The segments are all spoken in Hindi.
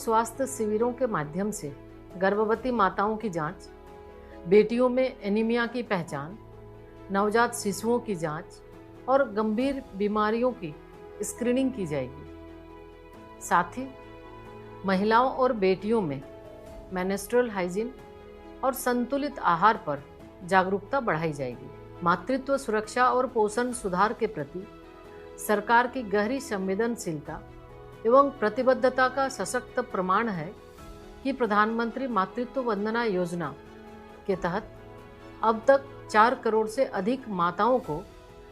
स्वास्थ्य शिविरों के माध्यम से गर्भवती माताओं की जांच, बेटियों में एनीमिया की पहचान, नवजात शिशुओं की जांच और गंभीर बीमारियों की स्क्रीनिंग की जाएगी। साथ ही महिलाओं और बेटियों में मेंस्ट्रुअल हाइजीन और संतुलित आहार पर जागरूकता बढ़ाई जाएगी। मातृत्व सुरक्षा और पोषण सुधार के प्रति सरकार की गहरी संवेदनशीलता एवं प्रतिबद्धता का सशक्त प्रमाण है कि प्रधानमंत्री मातृत्व वंदना योजना के तहत अब तक 4 करोड़ से अधिक माताओं को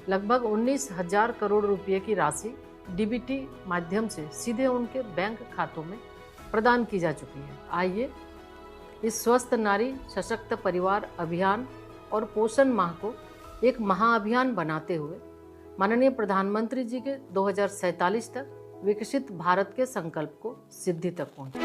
लगभग 19,000 करोड़ रुपए की राशि डीबीटी माध्यम से सीधे उनके बैंक खातों में प्रदान की जा चुकी है। आइए इस स्वस्थ नारी सशक्त परिवार अभियान और पोषण माह को एक महाअभियान बनाते हुए माननीय प्रधानमंत्री जी के 2047 तक विकसित भारत के संकल्प को सिद्धि तक पहुंचे।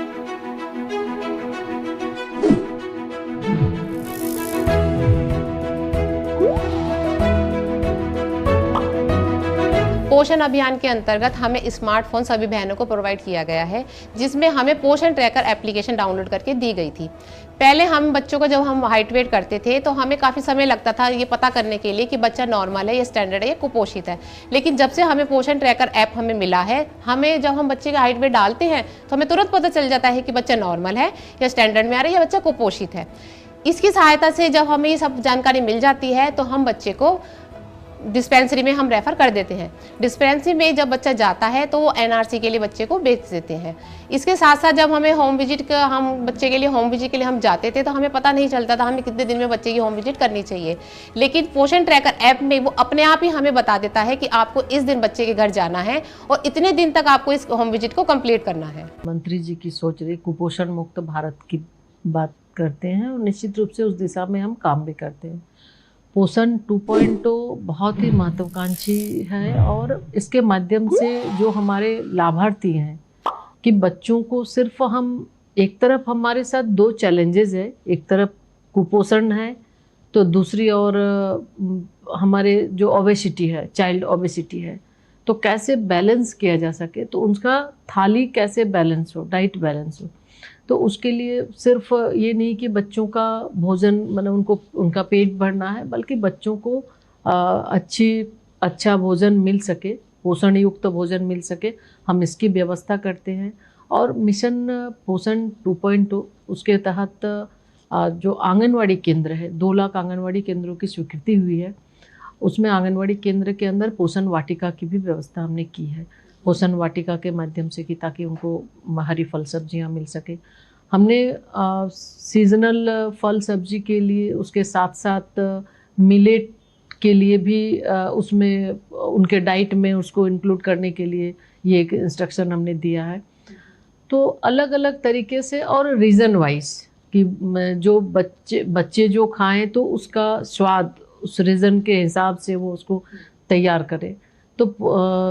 पोषण अभियान के अंतर्गत हमें स्मार्टफोन सभी बहनों को प्रोवाइड किया गया है, जिसमें हमें पोषण ट्रैकर एप्लीकेशन डाउनलोड करके दी गई थी। पहले हम बच्चों को जब हम हाइट वेट करते थे तो हमें काफ़ी समय लगता था ये पता करने के लिए कि बच्चा नॉर्मल है या स्टैंडर्ड है या कुपोषित है। लेकिन जब से हमें पोषण ट्रैकर ऐप हमें मिला है, हमें जब हम बच्चे का हाइट वेट डालते हैं तो हमें तुरंत पता चल जाता है कि बच्चा नॉर्मल है या स्टैंडर्ड में आ रहा है या बच्चा कुपोषित है। इसकी सहायता से जब हमें ये सब जानकारी मिल जाती है तो हम बच्चे को डिस्पेंसरी में हम रेफ़र कर देते हैं। डिस्पेंसरी में जब बच्चा जाता है तो वो एनआरसी के लिए बच्चे को भेज देते हैं। इसके साथ साथ जब हमें होम विजिट का हम बच्चे के लिए होम विजिट के लिए हम जाते थे तो हमें पता नहीं चलता था हमें कितने दिन में बच्चे की होम विजिट करनी चाहिए। लेकिन पोषण ट्रैकर ऐप में वो अपने आप ही हमें बता देता है कि आपको इस दिन बच्चे के घर जाना है और इतने दिन तक आपको इस होम विजिट को कंप्लीट करना है। मंत्री जी की सोच रही कुपोषण मुक्त भारत की बात करते हैं और निश्चित रूप से उस दिशा में हम काम भी करते हैं। पोषण 2.0 बहुत ही महत्वाकांक्षी है और इसके माध्यम से जो हमारे लाभार्थी हैं कि बच्चों को सिर्फ हम एक तरफ हमारे साथ 2 चैलेंजेस है, एक तरफ कुपोषण है तो दूसरी और हमारे जो ओबेसिटी है, चाइल्ड ओबेसिटी है, तो कैसे बैलेंस किया जा सके, तो उनका थाली कैसे बैलेंस हो, डाइट बैलेंस हो। तो उसके लिए सिर्फ ये नहीं कि बच्चों का भोजन मतलब उनका पेट भरना है, बल्कि बच्चों को अच्छा भोजन मिल सके, पोषण युक्त भोजन मिल सके, हम इसकी व्यवस्था करते हैं। और मिशन पोषण 2.0 उसके तहत जो आंगनवाड़ी केंद्र है, 2 लाख आंगनवाड़ी केंद्रों की स्वीकृति हुई है। उसमें आंगनवाड़ी केंद्र के अंदर पोषण वाटिका की भी व्यवस्था हमने की है, पोषण वाटिका के माध्यम से कि ताकि उनको हरी फल सब्जियां मिल सके। हमने सीजनल फल सब्जी के लिए उसके साथ साथ मिलेट के लिए भी उसमें उनके डाइट में उसको इंक्लूड करने के लिए ये एक इंस्ट्रक्शन हमने दिया है। तो अलग अलग तरीके से और रीज़न वाइज कि जो बच्चे जो खाएं तो उसका स्वाद उस रीज़न के हिसाब से वो उसको तैयार करें। तो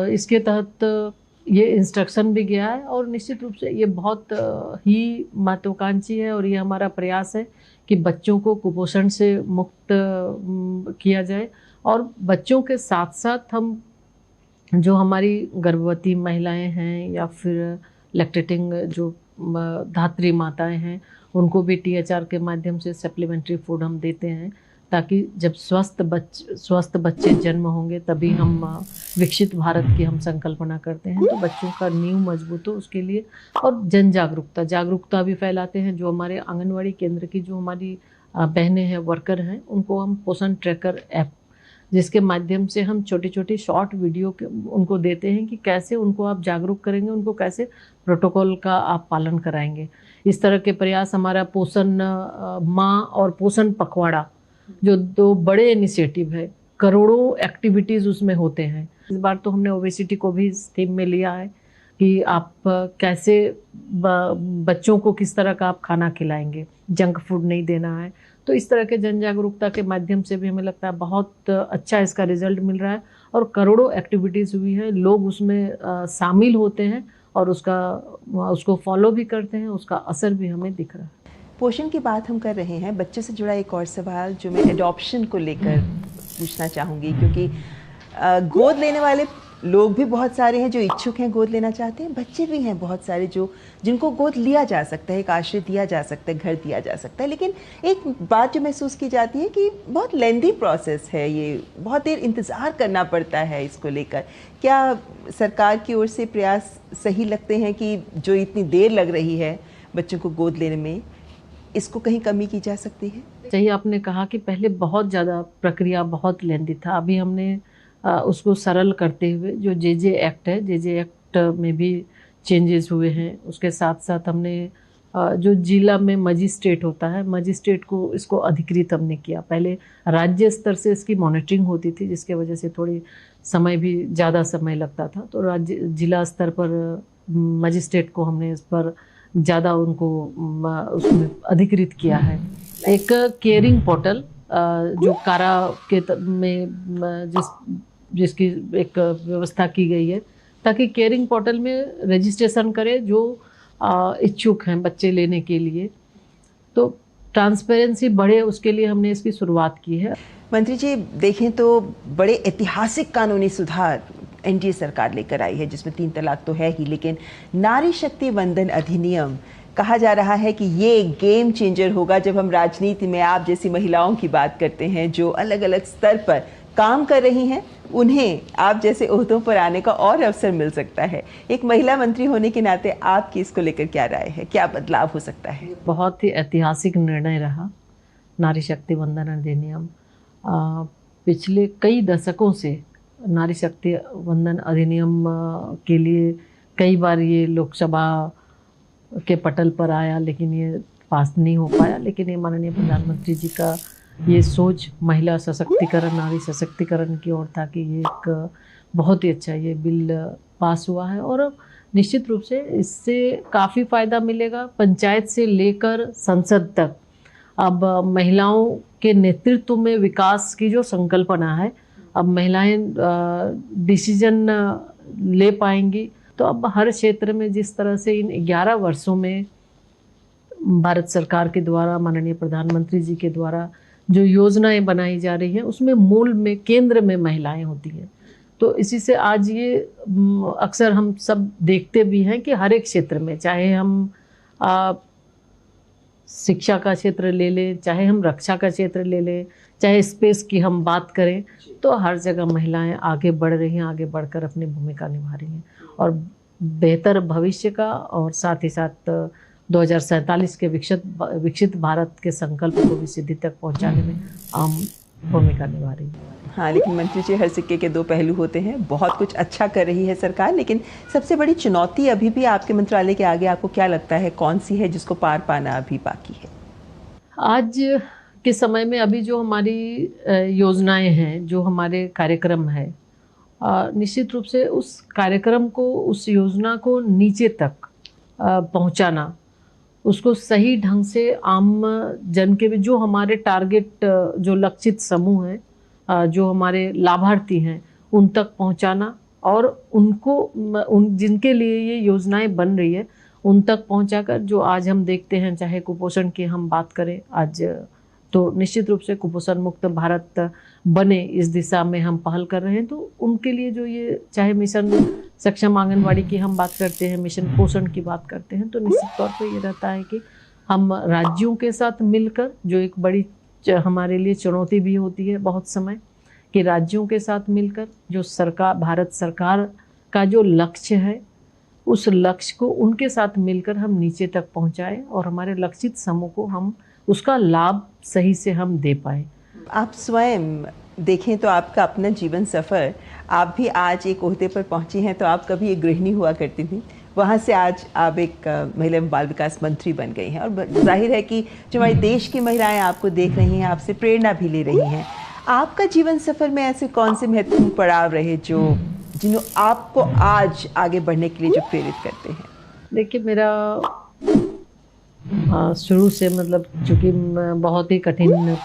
इसके तहत ये इंस्ट्रक्शन भी गया है और निश्चित रूप से ये बहुत ही महत्वाकांक्षी है और ये हमारा प्रयास है कि बच्चों को कुपोषण से मुक्त किया जाए। और बच्चों के साथ साथ हम जो हमारी गर्भवती महिलाएं हैं या फिर लैक्टेटिंग जो धात्री माताएं हैं, उनको भी THR के माध्यम से सप्लीमेंट्री फूड हम देते हैं, ताकि जब स्वस्थ बच्चे जन्म होंगे तभी हम विकसित भारत की हम संकल्पना करते हैं। तो बच्चों का नींव मजबूत हो उसके लिए और जागरूकता भी फैलाते हैं। जो हमारे आंगनवाड़ी केंद्र की जो हमारी बहनें हैं, वर्कर हैं, उनको हम पोषण ट्रैकर ऐप जिसके माध्यम से हम छोटी छोटी शॉर्ट वीडियो उनको देते हैं कि कैसे उनको आप जागरूक करेंगे, उनको कैसे प्रोटोकॉल का आप पालन कराएंगे। इस तरह के प्रयास हमारा पोषण माँ और पोषण पखवाड़ा जो 2 बड़े इनिशिएटिव है, करोड़ों एक्टिविटीज़ उसमें होते हैं। इस बार तो हमने ओबेसिटी को भी इस थीम में लिया है कि आप कैसे बच्चों को किस तरह का आप खाना खिलाएंगे, जंक फूड नहीं देना है। तो इस तरह के जन जागरूकता के माध्यम से भी हमें लगता है बहुत अच्छा इसका रिजल्ट मिल रहा है और करोड़ों एक्टिविटीज़ हुई है, लोग उसमें शामिल होते हैं और उसको फॉलो भी करते हैं, उसका असर भी हमें दिख रहा है। पोषण की बात हम कर रहे हैं, बच्चों से जुड़ा एक और सवाल जो मैं एडॉप्शन को लेकर पूछना चाहूँगी, क्योंकि गोद लेने वाले लोग भी बहुत सारे हैं जो इच्छुक हैं, गोद लेना चाहते हैं, बच्चे भी हैं बहुत सारे जिनको गोद लिया जा सकता है, एक आश्रय दिया जा सकता है, घर दिया जा सकता है। लेकिन एक बात जो महसूस की जाती है कि बहुत लेंदी प्रोसेस है, ये बहुत देर इंतज़ार करना पड़ता है इसको लेकर। क्या सरकार की ओर से प्रयास सही लगते हैं कि जो इतनी देर लग रही है बच्चों को गोद लेने में, इसको कहीं कमी की जा सकती है? सही आपने कहा कि पहले बहुत ज़्यादा प्रक्रिया बहुत लेंदी था, अभी हमने उसको सरल करते हुए जो जे एक्ट है, जे एक्ट में भी चेंजेस हुए हैं। उसके साथ साथ हमने जो जिला में मजिस्ट्रेट होता है, मजिस्ट्रेट को इसको अधिकृत हमने किया। पहले राज्य स्तर से इसकी मॉनिटरिंग होती थी, जिसके वजह से थोड़ी समय भी ज़्यादा समय लगता था। तो राज्य जिला स्तर पर मजिस्ट्रेट को हमने इस पर ज़्यादा उनको उसमें अधिकृत किया है। एक केयरिंग पोर्टल जो कारा के में जिसकी एक व्यवस्था की गई है, ताकि केयरिंग पोर्टल में रजिस्ट्रेशन करें जो इच्छुक हैं बच्चे लेने के लिए, तो ट्रांसपेरेंसी बढ़े, उसके लिए हमने इसकी शुरुआत की है। मंत्री जी, देखें तो बड़े ऐतिहासिक कानूनी सुधार एनडीए सरकार लेकर आई है, जिसमें 3 तलाक तो है ही, लेकिन नारी शक्ति वंदन अधिनियम कहा जा रहा है कि ये गेम चेंजर होगा। जब हम राजनीति में आप जैसी महिलाओं की बात करते हैं जो अलग अलग स्तर पर काम कर रही हैं, उन्हें आप जैसे ओहदों पर आने का और अवसर मिल सकता है। एक महिला मंत्री होने के नाते आपकी इसको लेकर क्या राय है, क्या बदलाव हो सकता है? बहुत ही ऐतिहासिक निर्णय रहा नारी शक्ति वंदन अधिनियम। पिछले कई दशकों से नारी शक्ति वंदन अधिनियम के लिए कई बार ये लोकसभा के पटल पर आया, लेकिन ये पास नहीं हो पाया। लेकिन ये माननीय प्रधानमंत्री जी का ये सोच महिला सशक्तिकरण, नारी सशक्तिकरण की ओर था कि ये एक बहुत ही अच्छा ये बिल पास हुआ है। और निश्चित रूप से इससे काफ़ी फ़ायदा मिलेगा, पंचायत से लेकर संसद तक। अब महिलाओं के नेतृत्व में विकास की जो संकल्पना है, अब महिलाएं डिसीजन ले पाएंगी। तो अब हर क्षेत्र में जिस तरह से इन 11 वर्षों में भारत सरकार के द्वारा, माननीय प्रधानमंत्री जी के द्वारा जो योजनाएं बनाई जा रही हैं, उसमें मूल में केंद्र में महिलाएं होती हैं। तो इसी से आज ये अक्सर हम सब देखते भी हैं कि हर एक क्षेत्र में, चाहे हम शिक्षा का क्षेत्र ले लें, चाहे हम रक्षा का क्षेत्र ले लें, चाहे स्पेस की हम बात करें, तो हर जगह महिलाएं आगे बढ़ रही हैं, आगे बढ़कर अपनी भूमिका निभा रही हैं। और बेहतर भविष्य का और साथ ही साथ 2047 के विकसित भारत के संकल्प को भी सिद्धि तक पहुंचाने में अहम भूमिका निभा रही है। हाँ, लेकिन मंत्री जी, हर सिक्के के 2 पहलू होते हैं। बहुत कुछ अच्छा कर रही है सरकार, लेकिन सबसे बड़ी चुनौती अभी भी आपके मंत्रालय के आगे आपको क्या लगता है, कौन सी है जिसको पार पाना अभी बाकी है? आज के समय में अभी जो हमारी योजनाएं हैं, जो हमारे कार्यक्रम है, निश्चित रूप से उस कार्यक्रम को, उस योजना को नीचे तक पहुंचाना, उसको सही ढंग से आम जन के भी, जो हमारे टारगेट, जो लक्षित समूह हैं, जो हमारे लाभार्थी हैं, उन तक पहुंचाना, और उनको जिनके लिए ये योजनाएं बन रही है उन तक पहुंचाकर, जो आज हम देखते हैं, चाहे कुपोषण की हम बात करें आज, तो निश्चित रूप से कुपोषण मुक्त भारत बने, इस दिशा में हम पहल कर रहे हैं। तो उनके लिए जो ये, चाहे मिशन सक्षम आंगनवाड़ी की हम बात करते हैं, मिशन पोषण की बात करते हैं, तो निश्चित तौर पे ये रहता है कि हम राज्यों के साथ मिलकर, जो एक बड़ी हमारे लिए चुनौती भी होती है बहुत समय, कि राज्यों के साथ मिलकर जो सरकार, भारत सरकार का जो लक्ष्य है, उस लक्ष्य को उनके साथ मिलकर हम नीचे तक पहुंचाएं और हमारे लक्षित समूह को हम उसका लाभ सही से हम दे पाए। आप स्वयं देखें तो आपका अपना जीवन सफ़र, आप भी आज एक ओहदे पर पहुंची हैं। तो आप कभी एक गृहिणी हुआ करती थी, वहाँ से आज आप एक महिला एवं बाल विकास मंत्री बन गई हैं, और जाहिर है कि जो हमारे देश की महिलाएं आपको देख रही हैं, आपसे प्रेरणा भी ले रही हैं। आपका जीवन सफ़र में ऐसे कौन से महत्वपूर्ण पड़ाव रहे जिन्हों आपको आज आगे बढ़ने के लिए जो प्रेरित करते हैं? देखिए, मेरा शुरू से, मतलब चूँकि बहुत ही कठिन